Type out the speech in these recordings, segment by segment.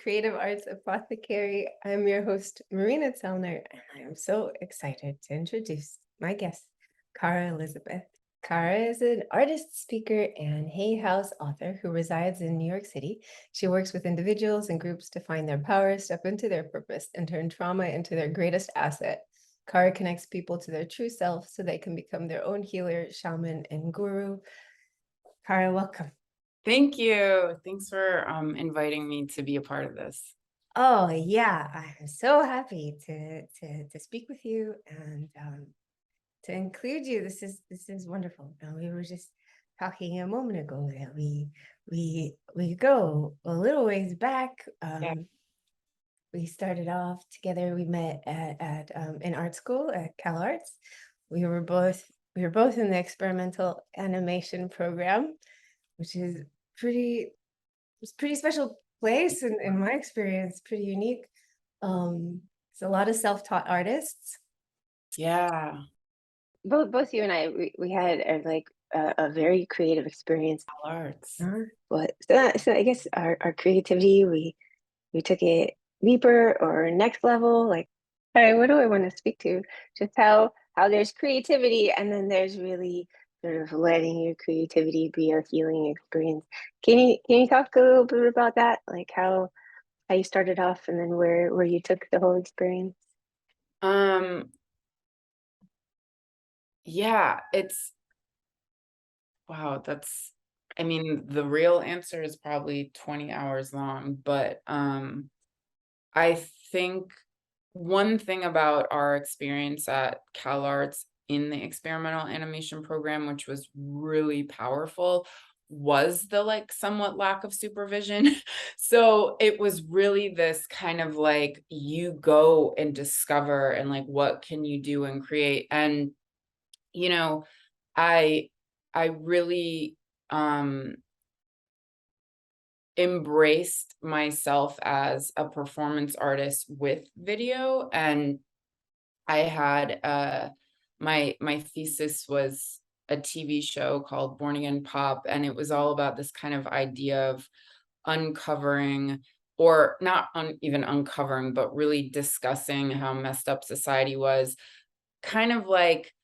Creative Arts Apothecary. I'm your host, Marina Tselner, and I am so excited to introduce my guest, Cara Elizabeth. Cara is an artist, speaker, and Hay House author who resides in New York City. She works with individuals and groups to find their power, step into their purpose, and turn trauma into their greatest asset. Cara connects people to their true self so they can become their own healer, shaman, and guru. Cara, welcome. Thank you. Thanks for inviting me to be a part of this. Oh yeah, I'm so happy to speak with you and to include you. This is wonderful. We were just talking a moment ago that we go a little ways back. Yeah. We started off together. We met at in art school at Cal Arts. We were both in the experimental animation program, which is pretty it's a pretty special place in my experience, pretty unique. It's a lot of self-taught artists. Yeah. Both you and I, we had a very creative experience. Arts. But so I guess our creativity, we took it deeper or next level. Like, all right, what do I want to speak to? Just how there's creativity, and then there's really sort of letting your creativity be a healing experience. Can you talk a little bit about that? Like how you started off, and then where you took the whole experience? Um, yeah, it's wow, I mean, the real answer is probably 20 hours long, but I think one thing about our experience at Cal Arts in the experimental animation program, which was really powerful, was the like somewhat lack of supervision. So it was really this kind of like you go and discover and like what can you do and create. And you know, I I really embraced myself as a performance artist with video, and I had my thesis was a TV show called Born Again Pop, and it was all about this kind of idea of uncovering, or not even uncovering, but really discussing how messed up society was, kind of like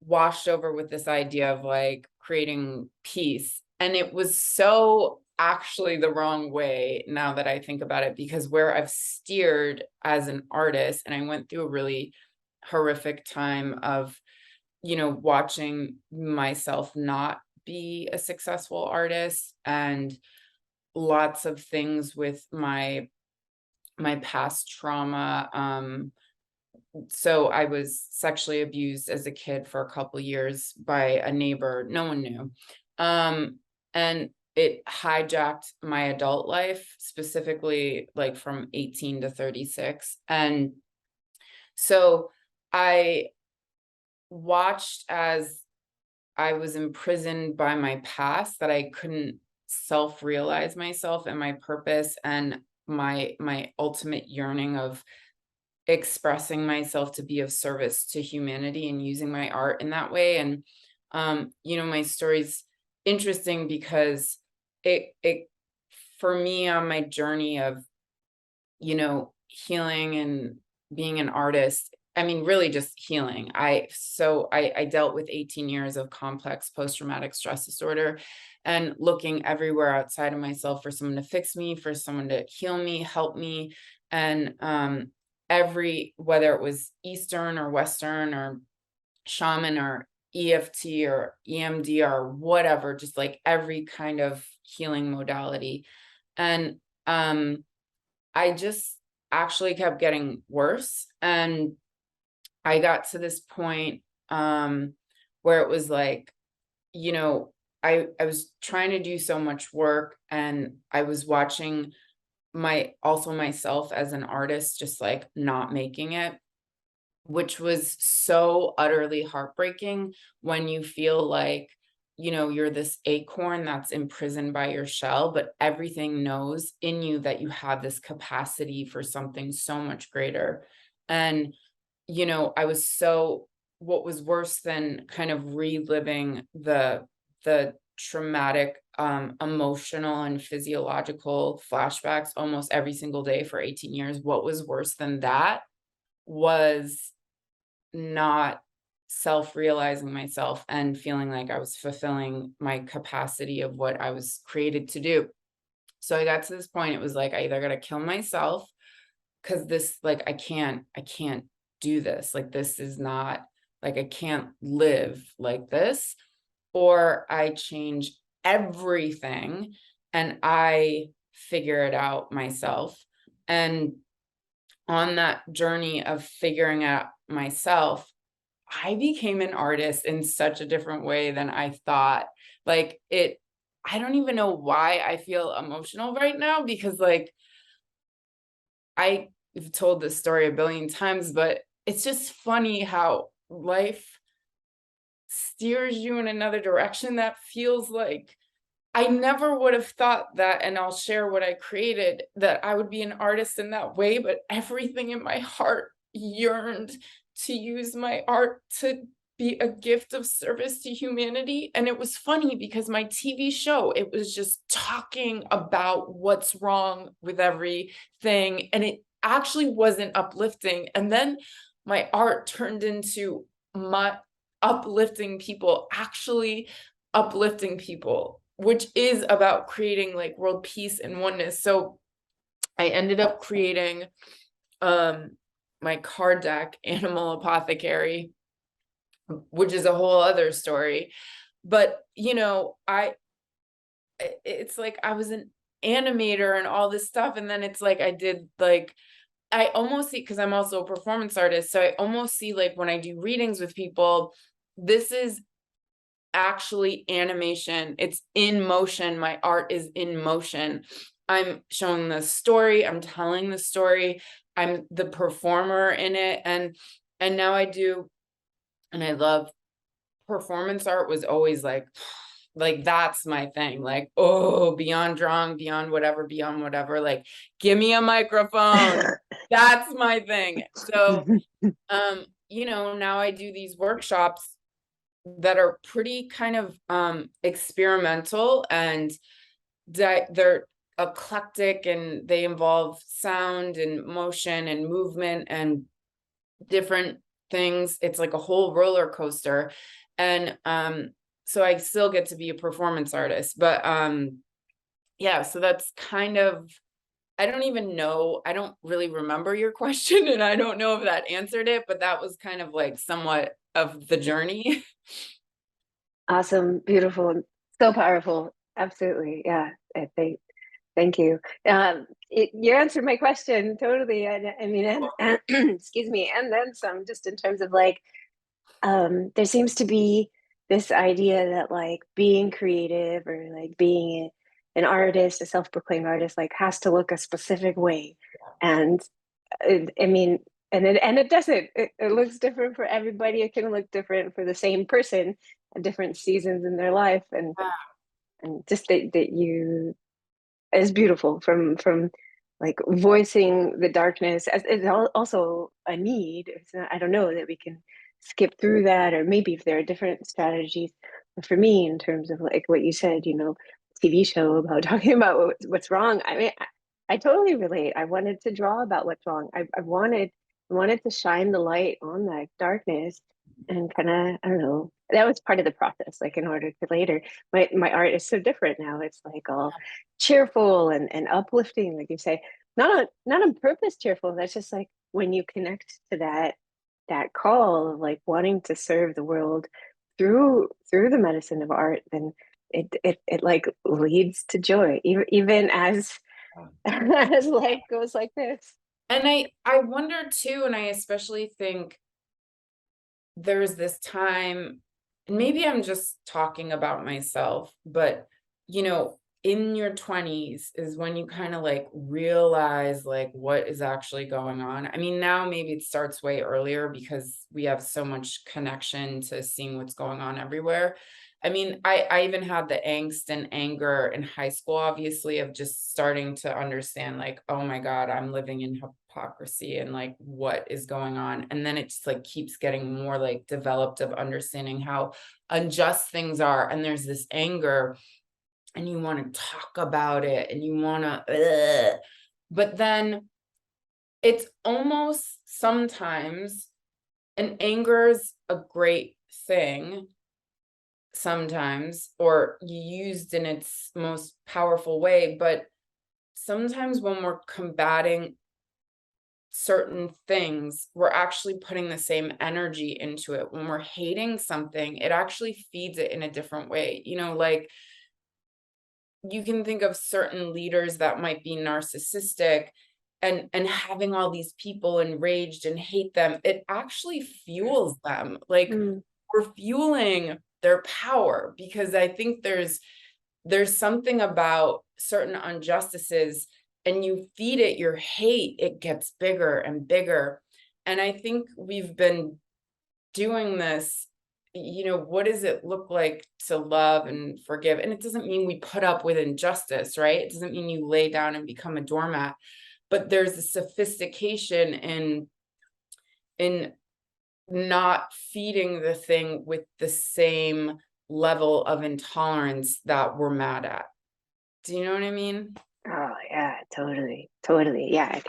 washed over with this idea of like creating peace. And it was so actually the wrong way now that I think about it, because where I've steered as an artist, and I went through a really horrific time of, watching myself not be a successful artist, and lots of things with my past trauma. So I was sexually abused as a kid for a couple years by a neighbor. No one knew. And it hijacked my adult life, specifically like from 18 to 36. And so I watched as I was imprisoned by my past, that I couldn't self-realize myself and my purpose and my ultimate yearning of expressing myself to be of service to humanity and using my art in that way. And my story's interesting because it for me on my journey of, healing and being an artist, I mean, really just healing. I dealt with 18 years of complex post-traumatic stress disorder, and looking everywhere outside of myself for someone to fix me, for someone to heal me, help me. And whether it was Eastern or Western or shaman or EFT or EMDR or whatever, just like every kind of healing modality. And I just actually kept getting worse. And I got to this point where it was like, you know, I was trying to do so much work, and I was watching myself as an artist just like not making it, which was so utterly heartbreaking when you feel like, you're this acorn that's imprisoned by your shell, but everything knows in you that you have this capacity for something so much greater. And, what was worse than kind of reliving the traumatic, emotional and physiological flashbacks almost every single day for 18 years. What was worse than that was not self-realizing myself and feeling like I was fulfilling my capacity of what I was created to do. So I got to this point, it was like, I either got to kill myself, because this, like, I can't do this. Like, this is not, like, I can't live like this, or I change everything and I figure it out myself. And on that journey of figuring out myself, I became an artist in such a different way than I thought. Like, I don't even know why I feel emotional right now, because, like, I've told this story a billion times, but it's just funny how life steers you in another direction that feels like I never would have thought that, and I'll share what I created, that I would be an artist in that way, but everything in my heart yearned to use my art to be a gift of service to humanity. And it was funny because my TV show, it was just talking about what's wrong with everything, and it actually wasn't uplifting. And then my art turned into my uplifting people, actually uplifting people, which is about creating, like, world peace and oneness. So I ended up creating my card deck, Animal Apothecary, which is a whole other story. But, you know, it's like I was an animator and all this stuff, and then it's like I did, like, I almost see, because I'm also a performance artist, so I almost see, like, when I do readings with people, this is actually animation. It's in motion. My art is in motion. I'm showing the story, I'm telling the story, I'm the performer in it. And now I do, and I love performance art. Was always like that's my thing. Like, oh, beyond drawing, beyond whatever, like, give me a microphone. That's my thing. So you know, now I do these workshops that are pretty kind of experimental, and they're eclectic, and they involve sound and motion and movement and different things. It's like a whole roller coaster. And so I still get to be a performance artist, but yeah, so that's kind of, I don't even know, I don't really remember your question, and I don't know if that answered it, but that was kind of like somewhat of the journey. Awesome, beautiful, and so powerful. Absolutely. Yeah. Thank you. You answered my question totally. I mean, and excuse me, and then some, just in terms of like, there seems to be this idea that like being creative or like being an artist, a self-proclaimed artist, like has to look a specific way. And I mean, and it doesn't. It looks different for everybody. It can look different for the same person at different seasons in their life, and just that you is beautiful from like voicing the darkness as is also a need. It's not, I don't know that we can skip through that, or maybe if there are different strategies. But for me, in terms of like what you said, you know, TV show about talking about what's wrong. I mean, I totally relate. I wanted to draw about what's wrong. I wanted to shine the light on that darkness, and kind of, I don't know, that was part of the process. Like in order to later, my art is so different now. It's like all cheerful and uplifting, like you say, not on purpose cheerful. That's just like when you connect to that call of like wanting to serve the world through the medicine of art, then it like leads to joy, even as as life goes like this. And I wonder too, and I especially think there's this time, and maybe I'm just talking about myself, but, you know, in your 20s is when you kind of like realize like what is actually going on. I mean, now maybe it starts way earlier because we have so much connection to seeing what's going on everywhere. I mean, I even had the angst and anger in high school, obviously, of just starting to understand like, oh my God, I'm living in hypocrisy and like what is going on. And then it just like keeps getting more like developed of understanding how unjust things are. And there's this anger and you want to talk about it and you want to, but then it's almost sometimes, and anger's a great thing sometimes, or used in its most powerful way, but sometimes when we're combating certain things, we're actually putting the same energy into it. When we're hating something, it actually feeds it in a different way. You know, like you can think of certain leaders that might be narcissistic and having all these people enraged and hate them, it actually fuels them. Like we're fueling their power, because I think there's something about certain injustices, and you feed it your hate, it gets bigger and bigger. And I think we've been doing this, you know, what does it look like to love and forgive? And it doesn't mean we put up with injustice, right? It doesn't mean you lay down and become a doormat, but there's a sophistication in not feeding the thing with the same level of intolerance that we're mad at. Do you know what I mean? Oh yeah, totally, totally. Yeah, I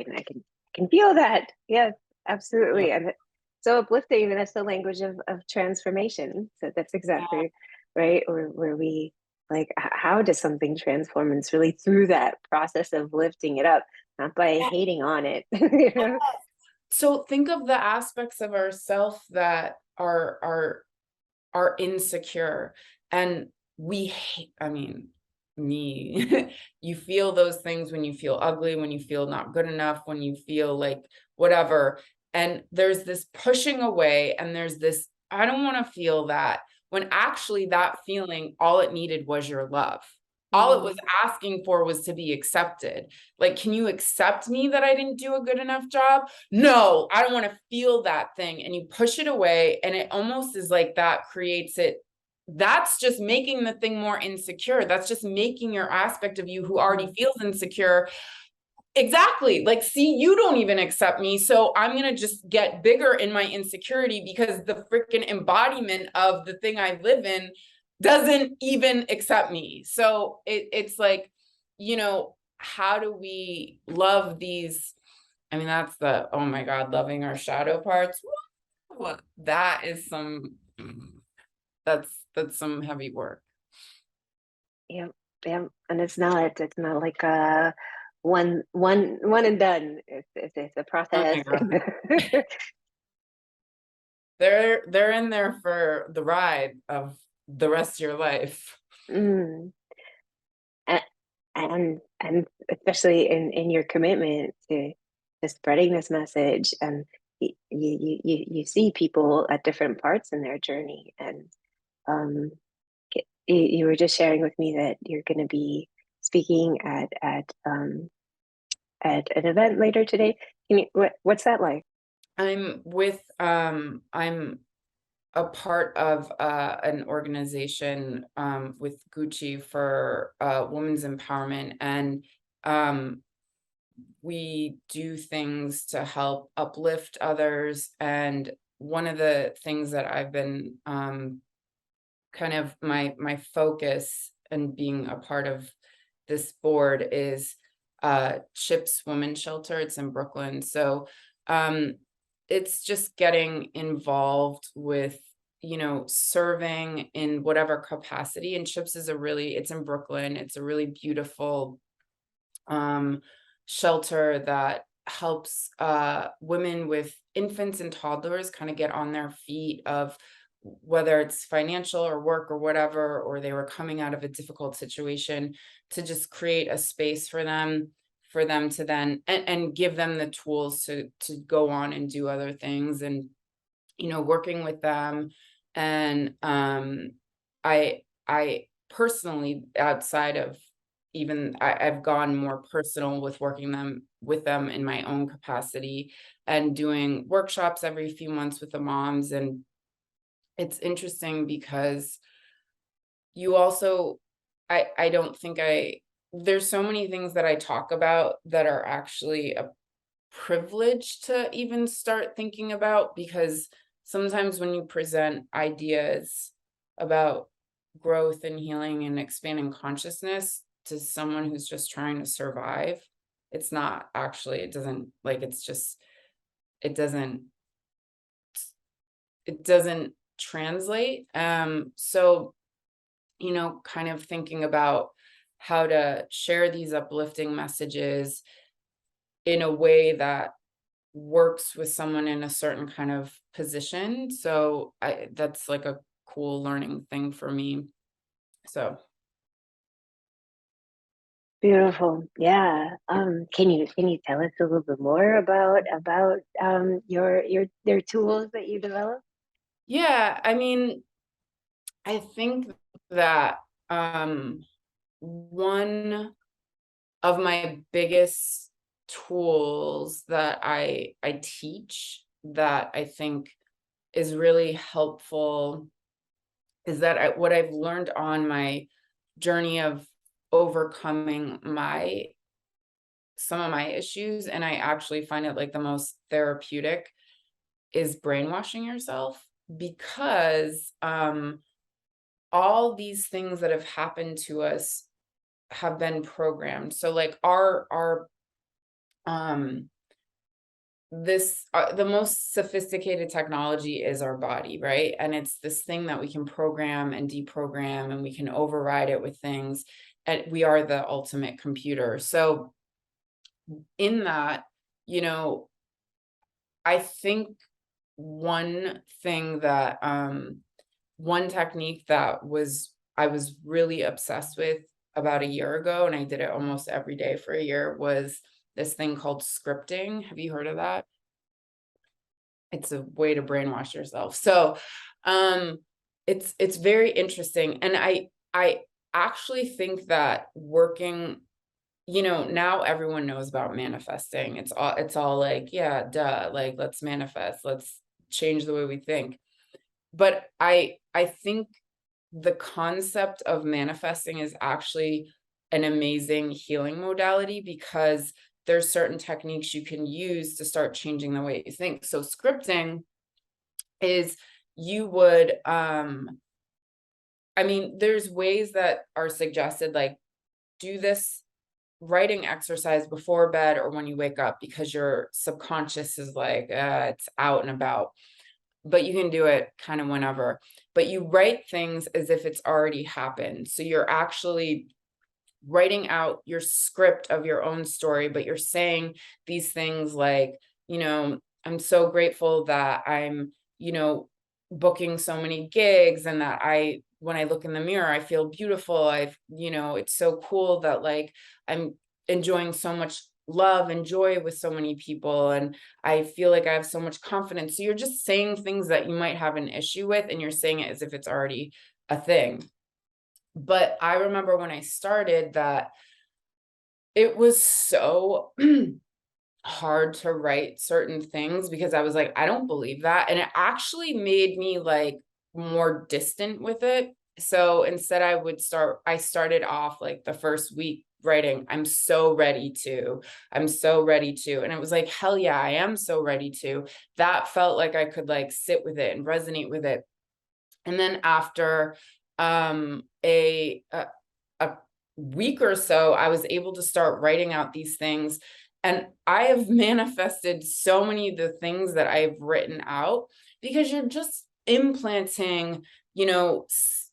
can feel that. Yes, absolutely. And it's so uplifting, and that's the language of transformation. So that's exactly right. Or where we like, how does something transform? And it's really through that process of lifting it up, not by hating on it. You know? So think of the aspects of ourself that are insecure, and we hate, I mean, me, you feel those things when you feel ugly, when you feel not good enough, when you feel like whatever. And there's this pushing away, and there's this, I don't want to feel that, when actually that feeling, all it needed was your love. All it was asking for was to be accepted. Like, can you accept me that I didn't do a good enough job? No, I don't want to feel that thing. And you push it away, and it almost is like that creates it. That's just making the thing more insecure. That's just making your aspect of you who already feels insecure. Exactly. Like, see, you don't even accept me. So I'm going to just get bigger in my insecurity because the freaking embodiment of the thing I live in doesn't even accept me. So it's like, you know, how do we love these? I mean, that's the, oh my God, loving our shadow parts. What? That is some, that's some heavy work. Yeah, yeah. And it's not like one and done. It's a Oh my process. God. They're in there for the ride of the rest of your life. Mm. And, and especially in your commitment to spreading this message, and you see people at different parts in their journey, and um you were just sharing with me that you're going to be speaking at an event later today. What's that like? I'm a part of an organization with Gucci for women's empowerment, and we do things to help uplift others. And one of the things that I've been kind of my focus and being a part of this board is Chip's Women's Shelter. It's in Brooklyn. So it's just getting involved with, you know, serving in whatever capacity. And Chips is it's in Brooklyn. It's a really beautiful shelter that helps women with infants and toddlers kind of get on their feet, of whether it's financial or work or whatever, or they were coming out of a difficult situation, to just create a space for them to then and give them the tools to go on and do other things. And you know, working with them. And I personally, outside of even I've gone more personal with working with them in my own capacity and doing workshops every few months with the moms. And it's interesting because you also, I don't think there's so many things that I talk about that are actually a privilege to even start thinking about, because sometimes when you present ideas about growth and healing and expanding consciousness to someone who's just trying to survive, it's not actually, it doesn't like, it's just, it doesn't, it doesn't translate. So, you know, kind of thinking about how to share these uplifting messages in a way that works with someone in a certain kind of position. So that's like a cool learning thing for me. So Beautiful. Yeah. Can you tell us a little bit more about your tools that you develop? yeah, I mean, I think that one of my biggest tools that I teach that I think is really helpful is that what I've learned on my journey of overcoming some of my issues, and I actually find it like the most therapeutic, is brainwashing yourself, because all these things that have happened to us have been programmed. So like our um the most sophisticated technology is our body, right? And it's this thing that we can program and deprogram, and we can override it with things, and we are the ultimate computer. So in that, you know, I think one thing that one technique that I was really obsessed with about a year ago, and I did it almost every day for a year, was this thing called scripting. Have you heard of that? It's a way to brainwash yourself. So it's very interesting. And I actually think that working, you know, now everyone knows about manifesting. It's all like, yeah, duh, like let's manifest, let's change the way we think. But I think the concept of manifesting is actually an amazing healing modality, because there's certain techniques you can use to start changing the way you think. So scripting is, you would I mean, there's ways that are suggested, like do this writing exercise before bed or when you wake up, because your subconscious is like, it's out and about. But you can do it kind of whenever. But you write things as if it's already happened. So you're actually writing out your script of your own story, but you're saying these things like, you know, I'm so grateful that I'm, you know, booking so many gigs, and that when I look in the mirror, I feel beautiful. You know, it's so cool that like I'm enjoying so much love and joy with so many people, and I feel like I have so much confidence. So you're just saying things that you might have an issue with, and you're saying it as if it's already a thing. But I remember when I started that it was so hard to write certain things, because I was like, I don't believe that. And it actually made me like more distant with it. So instead I started off like the first week writing, I'm so ready to. And it was like, hell yeah, I am so ready to. That felt like I could like sit with it and resonate with it. And then after a week or so, I was able to start writing out these things. And I have manifested so many of the things that I've written out, because you're just implanting, you know,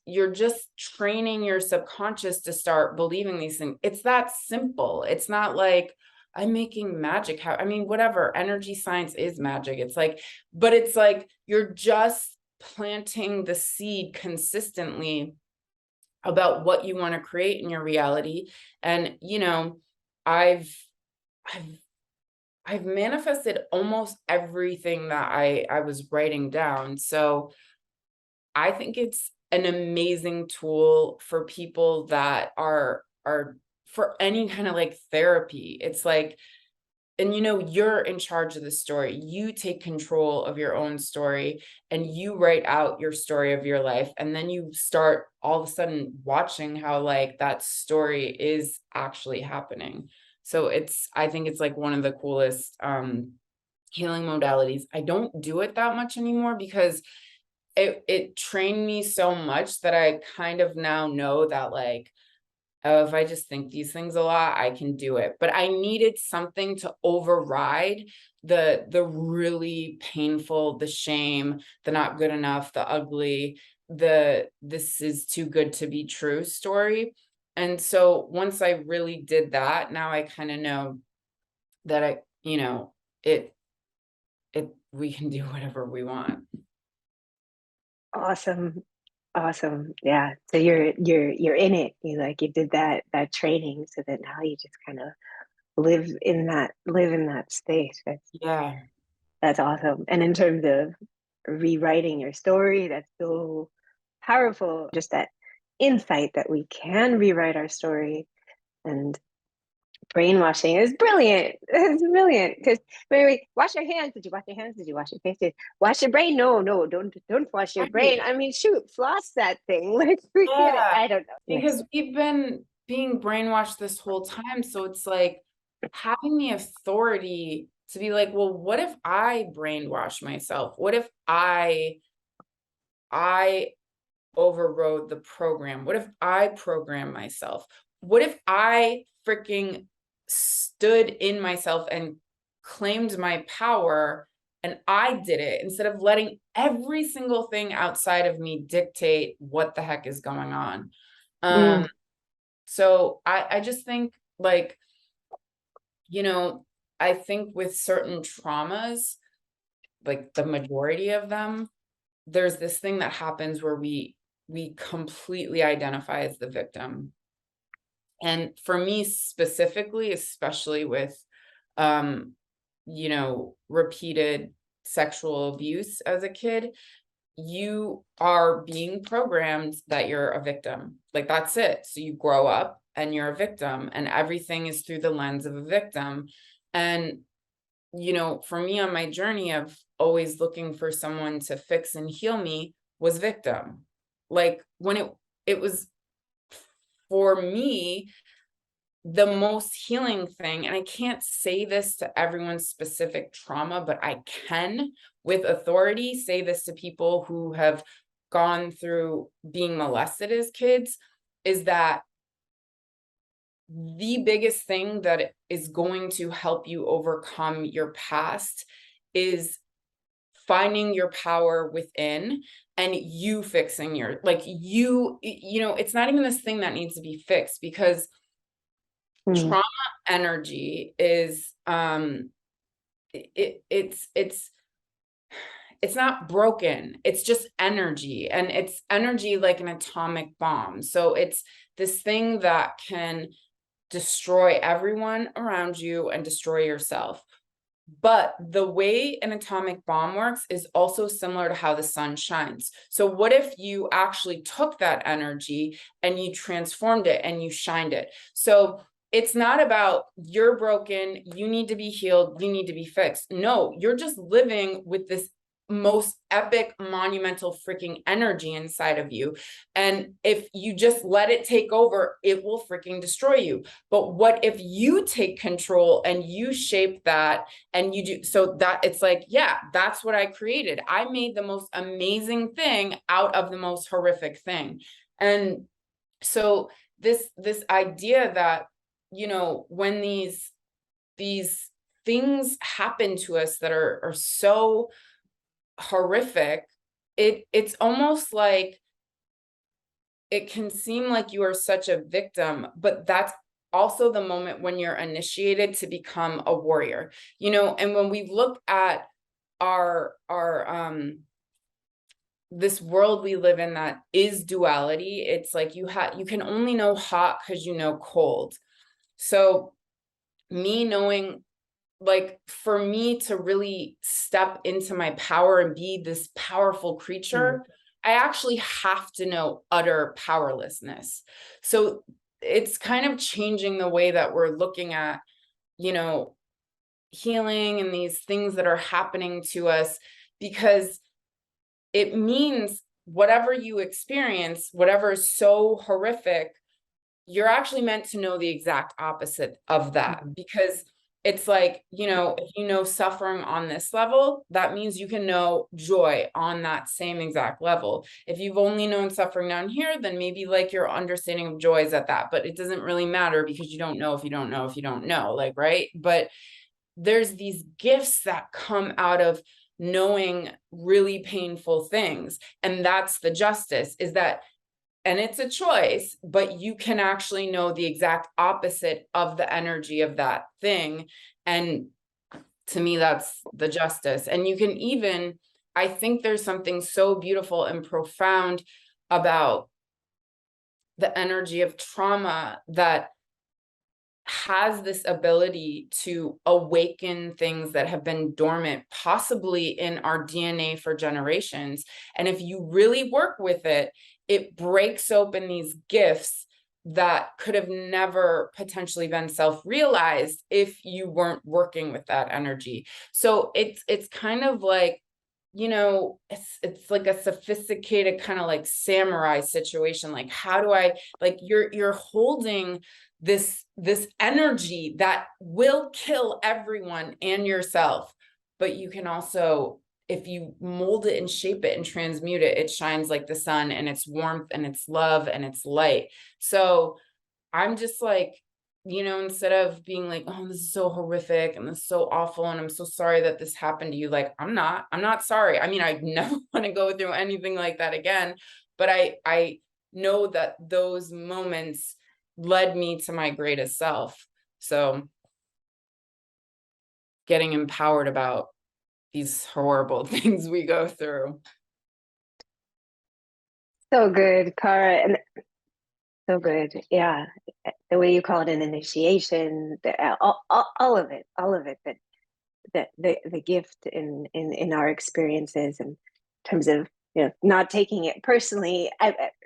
you're just training your subconscious to start believing these things. It's that simple. It's not like I'm making magic. I mean, whatever, energy science is magic. It's like, but it's like you're just planting the seed consistently about what you want to create in your reality. And you know, I've I've I've manifested almost everything that I was writing down. So I think it's an amazing tool for people that are for any kind of like therapy. It's like, and you know, you're in charge of the story. You take control of your own story and you write out your story of your life. And then you start all of a sudden watching how like that story is actually happening. So I think it's like one of the coolest healing modalities. I don't do it that much anymore because it trained me so much that I kind of now know that like, oh, if I just think these things a lot, I can do it. But I needed something to override the really painful, the shame, the not good enough, the ugly, the this is too good to be true story. And so once I really did that, now I kind of know that we can do whatever we want. Awesome. Awesome. Yeah. So you're in it. You did that training so that now you just kind of live in that space. Yeah. That's awesome. And in terms of rewriting your story, that's so powerful. Just that insight that we can rewrite our story. And brainwashing is brilliant. It's brilliant. Because wait, wash your hands. Did you wash your hands? Did you wash your face? Wash your brain? No, don't wash your brain. Right. I mean, shoot, floss that thing. Like forget it. Yeah. I don't know. Because we've been being brainwashed this whole time. So it's like having the authority to be like, well, what if I brainwash myself? What if I overrode the program? What if I program myself? What if I freaking stood in myself and claimed my power and I did it instead of letting every single thing outside of me dictate what the heck is going on? Mm, So I just think like, I think with certain traumas, like the majority of them, there's this thing that happens where we completely identify as the victim. And for me specifically, especially with repeated sexual abuse as a kid, you are being programmed that you're a victim. Like that's it. So you grow up and you're a victim and everything is through the lens of a victim. And, for me on my journey of always looking for someone to fix and heal me was victim. Like when it was for me, the most healing thing, and I can't say this to everyone's specific trauma, but I can with authority say this to people who have gone through being molested as kids, is that the biggest thing that is going to help you overcome your past is finding your power within and you fixing it's not even this thing that needs to be fixed because mm, trauma energy is it's not broken, it's just energy, and it's energy like an atomic bomb. So it's this thing that can destroy everyone around you and destroy yourself. But the way an atomic bomb works is also similar to how the sun shines. So what if you actually took that energy and you transformed it and you shined it? So it's not about you're broken, you need to be healed, you need to be fixed. No, you're just living with this most epic, monumental freaking energy inside of you. And if you just let it take over, it will freaking destroy you. But what if you take control and you shape that and you do so that it's like, yeah, that's what I created. I made the most amazing thing out of the most horrific thing. And so this idea that, when these things happen to us that are so horrific, it's almost like it can seem like you are such a victim, but that's also the moment when you're initiated to become a warrior. And when we look at our this world we live in that is duality, it's like you can only know hot because you know cold. So me knowing, like, for me to really step into my power and be this powerful creature, I actually have to know utter powerlessness. So it's kind of changing the way that we're looking at, you know, healing and these things that are happening to us, because it means whatever you experience, whatever is so horrific, you're actually meant to know the exact opposite of that. Because it's like, you know, if you know suffering on this level, that means you can know joy on that same exact level. If you've only known suffering down here, then maybe like your understanding of joy is at that, but it doesn't really matter because you don't know if you don't know if you don't know, like, right? But there's these gifts that come out of knowing really painful things. And that's the justice, is that, and it's a choice, but you can actually know the exact opposite of the energy of that thing. And to me, that's the justice. And you can even, I think there's something so beautiful and profound about the energy of trauma that has this ability to awaken things that have been dormant, possibly in our DNA for generations. And if you really work with it, it breaks open these gifts that could have never potentially been self-realized if you weren't working with that energy. So it's kind of like, you know, it's like a sophisticated kind of like samurai situation. Like, how do I, like, you're holding this energy that will kill everyone and yourself, but you can also, if you mold it and shape it and transmute it, it shines like the sun, and it's warmth and it's love and it's light. So I'm just like, you know, instead of being like, oh, this is so horrific and this is so awful and I'm so sorry that this happened to you, like, I'm not sorry. I mean, I never want to go through anything like that again, but I know that those moments led me to my greatest self. So getting empowered about these horrible things we go through. So good, Cara, and so good. Yeah, the way you call it an initiation, all of it, that the gift in our experiences, in terms of, you know, not taking it personally,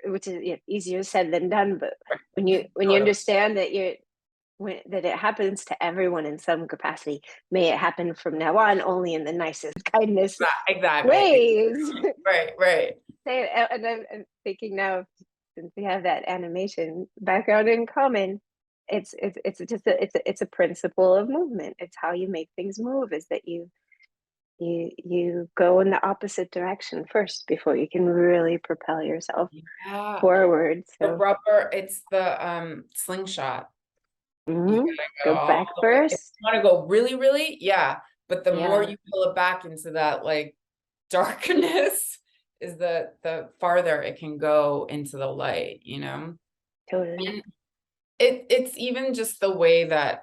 which is, you know, easier said than done. But when you understand that that it happens to everyone in some capacity, may it happen from now on only in the nicest kindness Exactly. ways. Right. And I'm thinking now, since we have that animation background in common, it's just it's a principle of movement. It's how you make things move, is that you go in the opposite direction first before you can really propel yourself Yeah. forward. The So rubber, it's the slingshot. You gotta go go back all the way. If first. you want to go really, yeah. But the more Yeah, you pull it back into that like darkness, is the farther it can go into the light, you know? totally. And it's even just the way that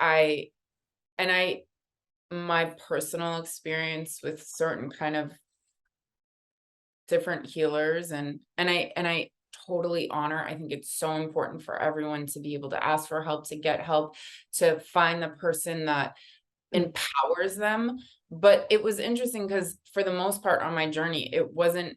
my personal experience with certain kind of different healers, and I totally honor, I think it's so important for everyone to be able to ask for help, to get help, to find the person that empowers them. But it was interesting because for the most part on my journey, it wasn't,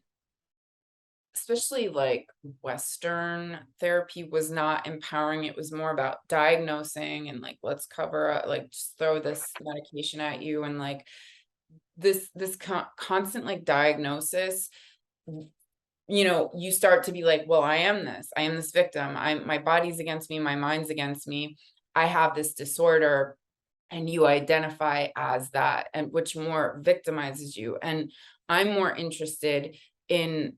especially like Western therapy was not empowering. It was more about diagnosing and like, let's cover, like, just throw this medication at you, and like this constant like diagnosis. You know, you start to be like, well, I am this victim. My body's against me, my mind's against me. I have this disorder, and you identify as that, and which more victimizes you. And I'm more interested in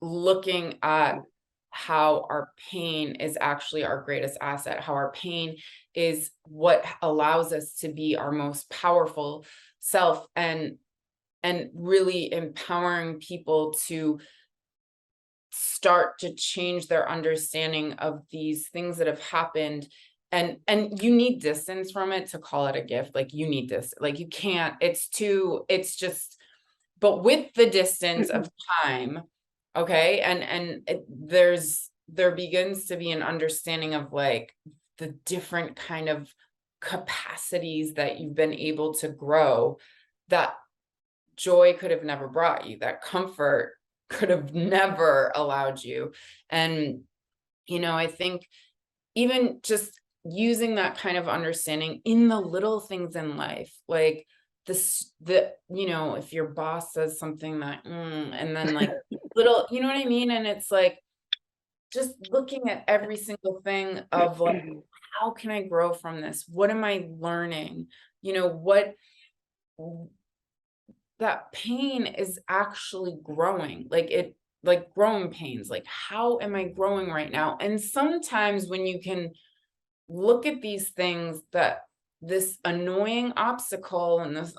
looking at how our pain is actually our greatest asset, how our pain is what allows us to be our most powerful self, and really empowering people to start to change their understanding of these things that have happened. And you need distance from it to call it a gift. Like, you need this, like, you can't, it's just, but with the distance of time, okay, there begins to be an understanding of like the different kind of capacities that you've been able to grow, that joy could have never brought you, that comfort could have never allowed you. And, you know, I think even just using that kind of understanding in the little things in life, like if your boss says something that, and then like little, you know what I mean? And it's like, just looking at every single thing of like, how can I grow from this? What am I learning? What that pain is actually growing, like growing pains, like how am I growing right now? And sometimes when you can look at these things, that this annoying obstacle and this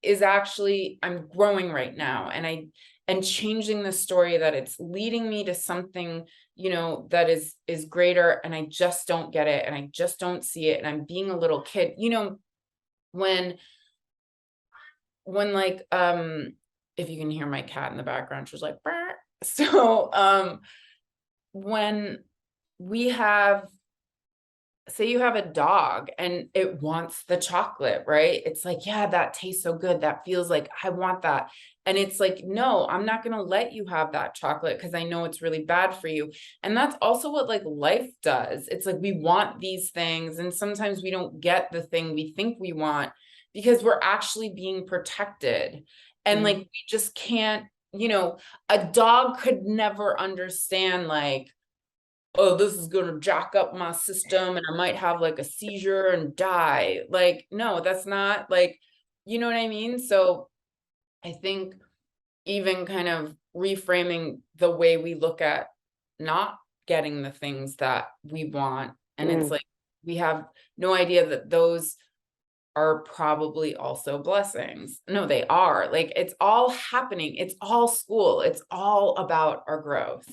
is actually, I'm growing right now, and changing the story, that it's leading me to something, that is greater, and I just don't get it, and I just don't see it, and I'm being a little kid, when like, if you can hear my cat in the background, she's like, "Brr." So when we have, say you have a dog and it wants the chocolate, right? It's like, yeah, that tastes so good. That feels like I want that. And it's like, no, I'm not going to let you have that chocolate because I know it's really bad for you. And that's also what like life does. It's like we want these things, and sometimes we don't get the thing we think we want because we're actually being protected. And like, we just can't, a dog could never understand, like, oh, this is going to jack up my system and I might have like a seizure and die. Like, no, that's not like, you know what I mean? So I think even kind of reframing the way we look at not getting the things that we want. And it's like, we have no idea that those are probably also blessings. No, they are. Like, it's all happening. It's all school. It's all about our growth.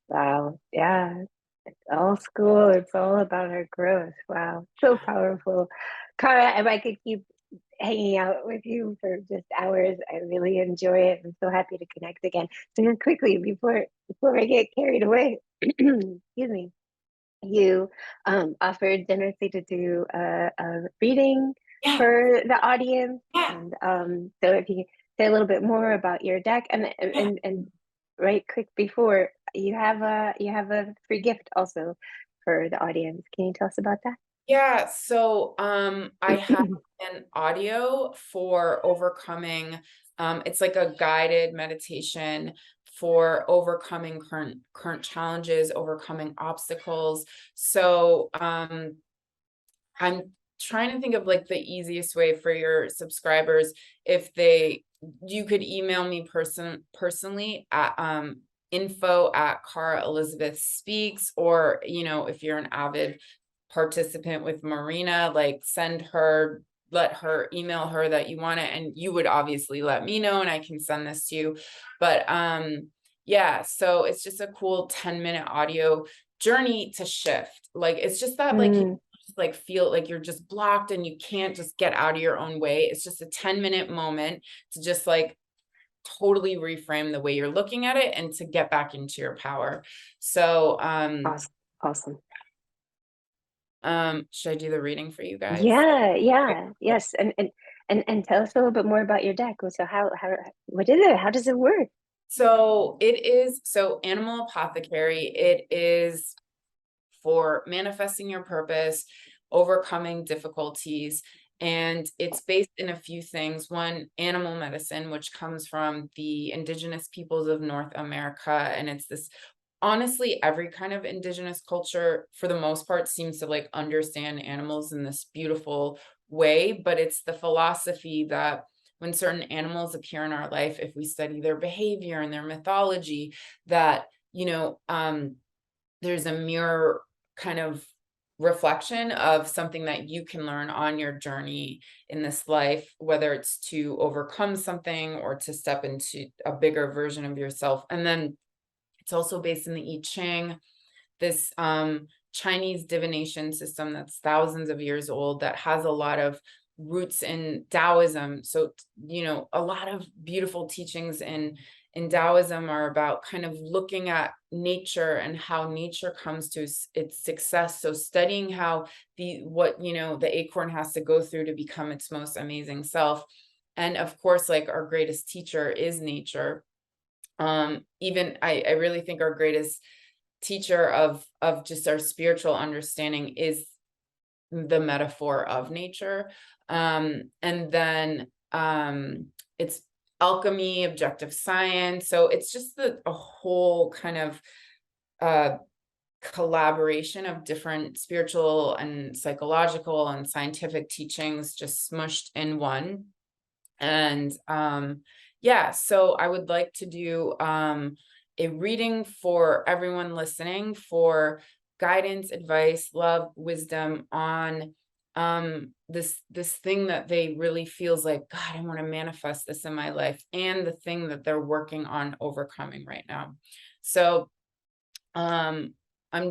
Wow. Yeah. It's all school. It's all about our growth. Wow. So powerful. Cara, if I could keep hanging out with you for just hours, I really enjoy it. I'm so happy to connect again. So just quickly, before I get carried away, excuse me, you offered generously to do a reading Yeah. for the audience. Yeah. And so if you say a little bit more about your deck, Yeah. and right quick before, you have a free gift also for the audience. Can you tell us about that? Yeah, so I have an audio for overcoming, it's like a guided meditation for overcoming current challenges, overcoming obstacles. So I'm trying to think of like the easiest way for your subscribers, if you could email me personally at info at Cara Elizabeth Speaks, or if you're an avid participant with Marina, like let her email her that you want it, and you would obviously let me know and I can send this to you. But yeah, so it's just a cool 10-minute audio journey to shift. Like, it's just that like like feel like you're just blocked and you can't just get out of your own way. It's just a 10-minute moment to just like totally reframe the way you're looking at it and to get back into your power. So Awesome. should I do the reading for you guys? Yeah, yes. And tell us a little bit more about your deck. So what is it? How does it work? So Animal Apothecary, it is for manifesting your purpose, overcoming difficulties. And it's based in a few things. One, animal medicine, which comes from the indigenous peoples of North America. And it's this, honestly, every kind of indigenous culture, for the most part, seems to like understand animals in this beautiful way. But it's the philosophy that when certain animals appear in our life, if we study their behavior and their mythology, that, there's a mirror kind of reflection of something that you can learn on your journey in this life, whether it's to overcome something or to step into a bigger version of yourself. And then it's also based in the I Ching, this Chinese divination system that's thousands of years old, that has a lot of roots in Taoism. So, a lot of beautiful teachings in Taoism are about kind of looking at nature and how nature comes to its success. So studying how the acorn has to go through to become its most amazing self. And of course, like, our greatest teacher is nature. Even I really think our greatest teacher of just our spiritual understanding is the metaphor of nature. And then it's alchemy, objective science. So it's just a whole kind of collaboration of different spiritual and psychological and scientific teachings just smushed in one. And yeah, so I would like to do a reading for everyone listening for guidance, advice, love, wisdom on this thing that they really feels like, God, I want to manifest this in my life, and the thing that they're working on overcoming right now. So I'm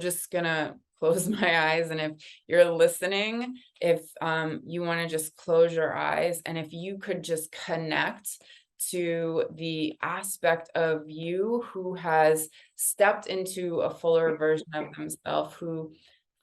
just gonna close my eyes, and if you're listening, if you want to just close your eyes, and if you could just connect to the aspect of you who has stepped into a fuller version of themselves, who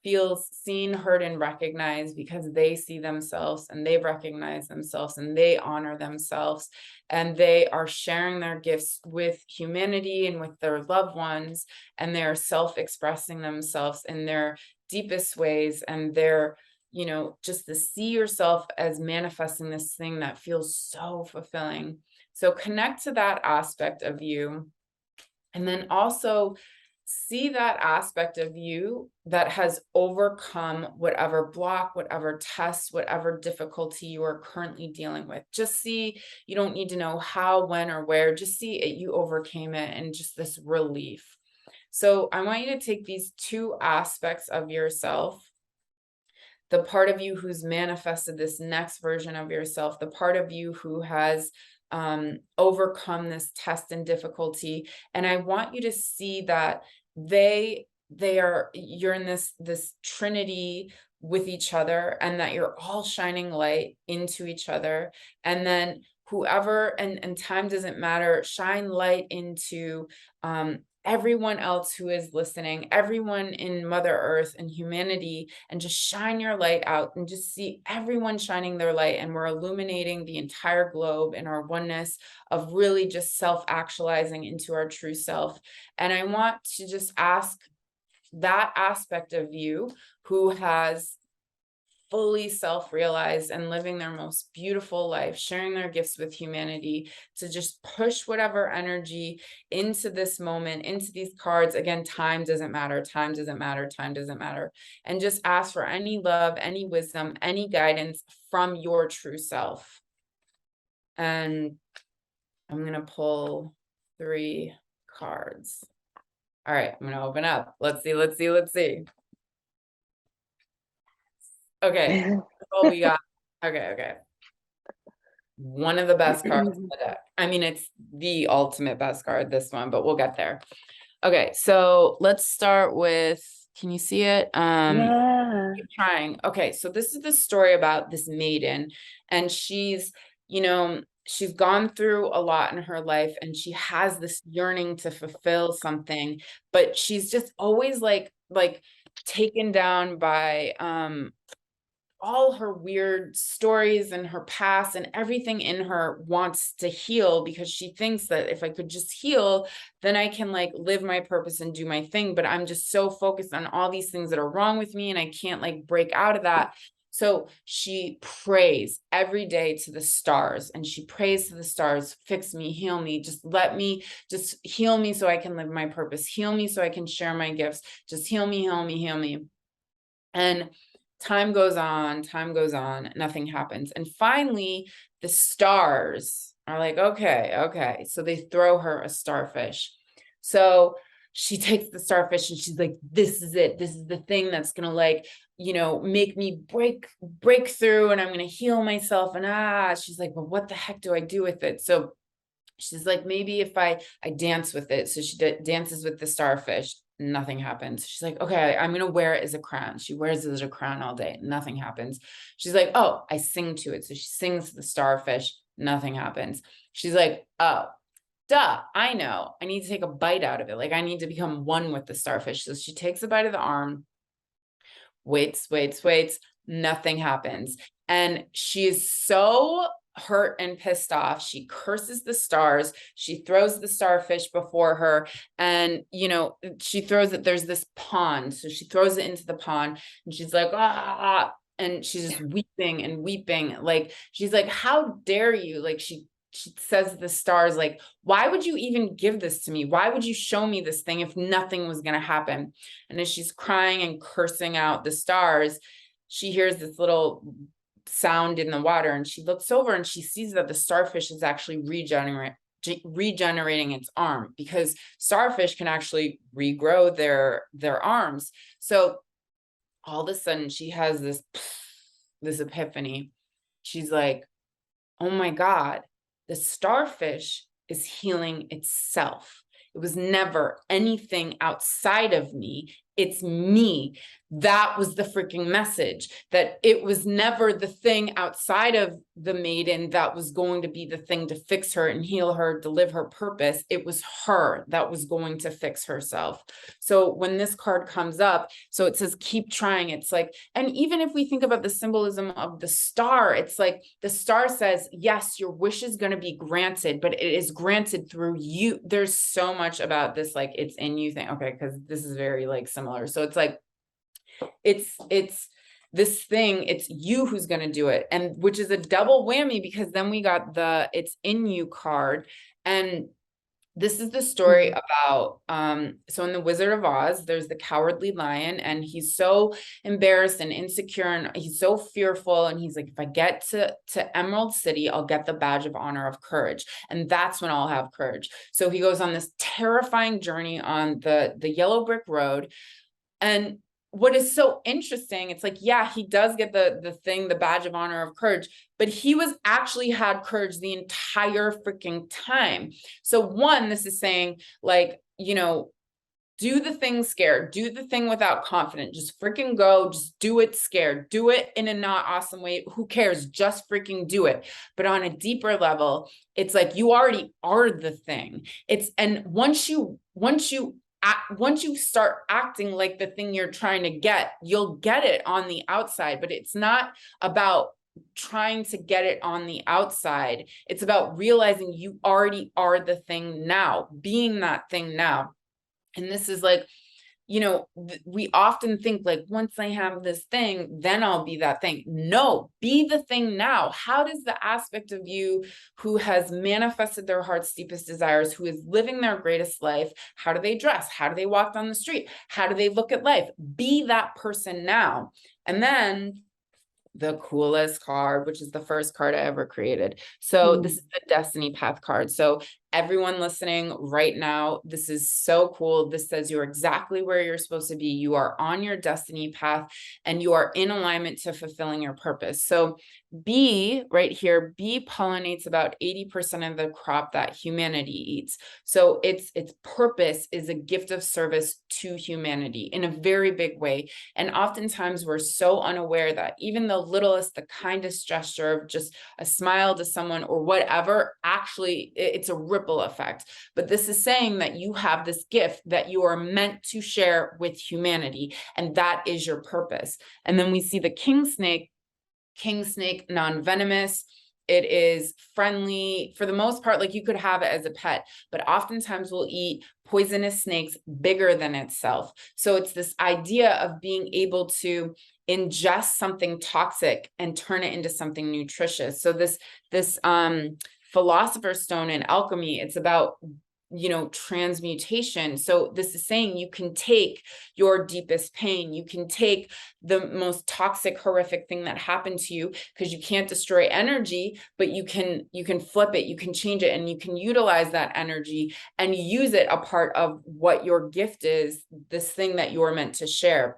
feels seen, heard, and recognized because they see themselves and they recognize themselves and they honor themselves, and they are sharing their gifts with humanity and with their loved ones, and they're self-expressing themselves in their deepest ways, and they're, you know, just to see yourself as manifesting this thing that feels so fulfilling. So connect to that aspect of you, and then also see that aspect of you that has overcome whatever block, whatever test, whatever difficulty you are currently dealing with. Just see, you don't need to know how, when, or where, just see it, you overcame it, and just this relief. So I want you to take these two aspects of yourself, the part of you who's manifested this next version of yourself, the part of you who has overcome this test and difficulty, and I want you to see that you're in this trinity with each other, and that you're all shining light into each other, and then whoever, and time doesn't matter, shine light into everyone else who is listening, everyone in Mother Earth and humanity, and just shine your light out and just see everyone shining their light. And we're illuminating the entire globe in our oneness of really just self-actualizing into our true self. And I want to just ask that aspect of you who has fully self-realized and living their most beautiful life, sharing their gifts with humanity, to just push whatever energy into this moment, into these cards. Again, time doesn't matter, time doesn't matter, time doesn't matter. And just ask for any love, any wisdom, any guidance from your true self. And I'm going to pull 3 cards. All right, I'm going to open up. Let's see, let's see, let's see. Okay, oh, we got, okay. One of the best cards in the deck. I mean, it's the ultimate best card, this one, but we'll get there. Okay, so let's start with, can you see it? Yeah. Keep trying. Okay, so this is the story about this maiden, and she's, you know, she's gone through a lot in her life, and she has this yearning to fulfill something, but she's just always like taken down by all her weird stories and her past, and everything in her wants to heal, because she thinks that if I could just heal, then I can like live my purpose and do my thing. But I'm just so focused on all these things that are wrong with me, and I can't like break out of that. So she prays every day to the stars, and she prays to the stars, fix me, heal me, just let me, just heal me so I can live my purpose, heal me so I can share my gifts, just heal me, heal me, heal me. And time goes on, nothing happens. And finally, the stars are like, okay. So they throw her a starfish. So she takes the starfish and she's like, this is it. This is the thing that's going to like, you know, make me break through, and I'm going to heal myself. And she's like, well, what the heck do I do with it? So she's like, maybe if I dance with it. So she dances with the starfish. Nothing happens. She's like, okay, I'm going to wear it as a crown. She wears it as a crown all day. Nothing happens. She's like, oh, I sing to it. So she sings to the starfish. Nothing happens. She's like, oh, duh, I know. I need to take a bite out of it. Like I need to become one with the starfish. So she takes a bite of the arm, waits. Nothing happens. And she is so hurt and pissed off. She curses the stars. She throws the starfish before her, and you know, she throws it. There's this pond, so she throws it into the pond, and she's like, ah, and she's just weeping and weeping. Like, she's like, how dare you? Like, she says to the stars, like, why would you even give this to me? Why would you show me this thing if nothing was going to happen? And as she's crying and cursing out the stars, she hears this little sound in the water, and she looks over and she sees that the starfish is actually regenerating its arm, because starfish can actually regrow their arms. So all of a sudden she has this epiphany. She's like, oh my God, the starfish is healing itself. It was never anything outside of me. It's me. That was the freaking message, that it was never the thing outside of the maiden that was going to be the thing to fix her and heal her, to live her purpose. It was her that was going to fix herself. So when this card comes up, so it says, keep trying. It's like, and even if we think about the symbolism of the star, it's like the star says, yes, your wish is going to be granted, but it is granted through you. There's so much about this, like, it's in you thing. Okay, because this is very like similar. So it's like, it's this thing, it's you who's going to do it, and which is a double whammy, because then we got the it's in you card. And this is the story about, so in the Wizard of Oz, there's the Cowardly Lion, and he's so embarrassed and insecure, and he's so fearful, and he's like, if I get to Emerald City, I'll get the badge of honor of courage, and that's when I'll have courage. So he goes on this terrifying journey on the yellow brick road. And what is so interesting, it's like, yeah, he does get the badge of honor of courage, but he was actually had courage the entire freaking time. So one, this is saying, like, you know, do the thing scared, do the thing without confidence, just freaking go, just do it scared, do it in a not awesome way, who cares, just freaking do it. But on a deeper level, it's like, you already are the thing. It's, and once you start acting like the thing you're trying to get, you'll get it on the outside. But it's not about trying to get it on the outside. It's about realizing you already are the thing now, being that thing now. And this is like, you know, we often think like, once I have this thing, then I'll be that thing. No, be the thing now. How does the aspect of you who has manifested their heart's deepest desires, who is living their greatest life, how do they dress? How do they walk down the street? How do they look at life? Be that person now. And then the coolest card, which is the first card I ever created. So this is the Destiny Path card. So everyone listening right now, this is so cool. This says you're exactly where you're supposed to be. You are on your destiny path, and you are in alignment to fulfilling your purpose. So bee right here, bee pollinates about 80% of the crop that humanity eats. So its purpose is a gift of service to humanity in a very big way. And oftentimes we're so unaware that even the littlest, the kindest gesture of just a smile to someone or whatever, actually it's a ripple effect. But this is saying that you have this gift that you are meant to share with humanity, and that is your purpose. And then we see the king snake, non-venomous. It is friendly for the most part. Like, you could have it as a pet, but oftentimes we'll eat poisonous snakes bigger than itself. So it's this idea of being able to ingest something toxic and turn it into something nutritious. So this philosopher's stone in alchemy, it's about, you know, transmutation. So this is saying you can take your deepest pain, you can take the most toxic, horrific thing that happened to you, because you can't destroy energy, but you can flip it, you can change it, and you can utilize that energy and use it a part of what your gift is, this thing that you are meant to share.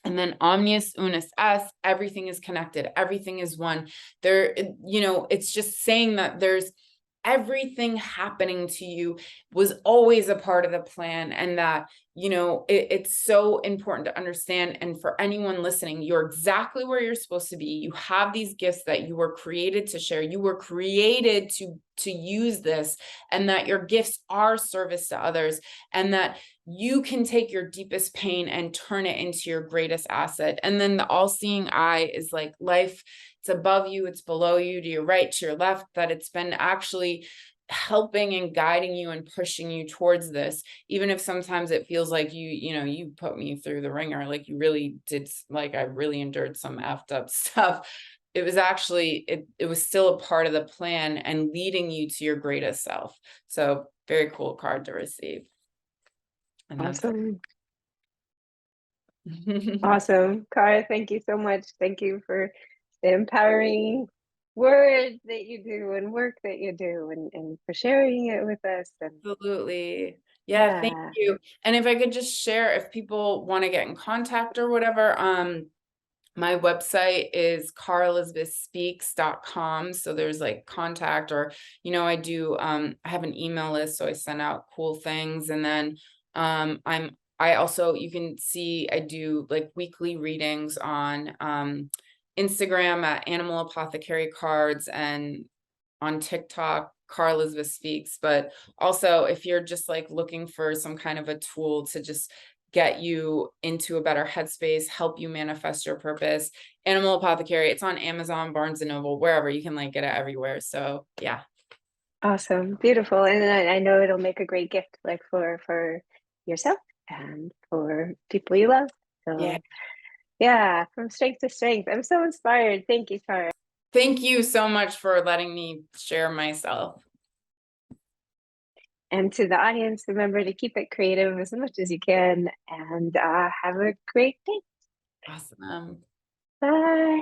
And then omnius unus est, everything is connected, everything is one. There, you know, it's just saying that there's everything happening to you was always a part of the plan, and that you know, it's so important to understand. And for anyone listening, you're exactly where you're supposed to be. You have these gifts that you were created to share. You were created to use this, and that your gifts are service to others, and that you can take your deepest pain and turn it into your greatest asset. And then the all-seeing eye is like life. It's above you, it's below you, to your right, to your left, that it's been actually helping and guiding you and pushing you towards this, even if sometimes it feels like you put me through the ringer, like you really did, like I really endured some effed up stuff. It was actually, it was still a part of the plan and leading you to your greatest self. So very cool card to receive. And that's Awesome. it. Awesome. Cara, thank you so much. Thank you for the empowering words that you do and work that you do, and for sharing it with us. And Absolutely. Yeah, thank you. And if I could just share, if people want to get in contact or whatever, my website is caraelizabethspeaks.com. So there's like contact, or, I do, I have an email list, so I send out cool things. And then, I also, you can see, I do like weekly readings on, Instagram at Animal Apothecary Cards, and on TikTok, Cara Elizabeth Speaks. But also, if you're just like looking for some kind of a tool to just get you into a better headspace, help you manifest your purpose, Animal Apothecary, it's on Amazon, Barnes and Noble, wherever. You can like get it everywhere. So yeah. awesome, beautiful. And I know it'll make a great gift, like for yourself and for people you love. Yeah. So yeah, from strength to strength. I'm so inspired. Thank you, Cara. Thank you so much for letting me share myself. And to the audience, remember to keep it creative as much as you can, and have a great day. Awesome. Bye.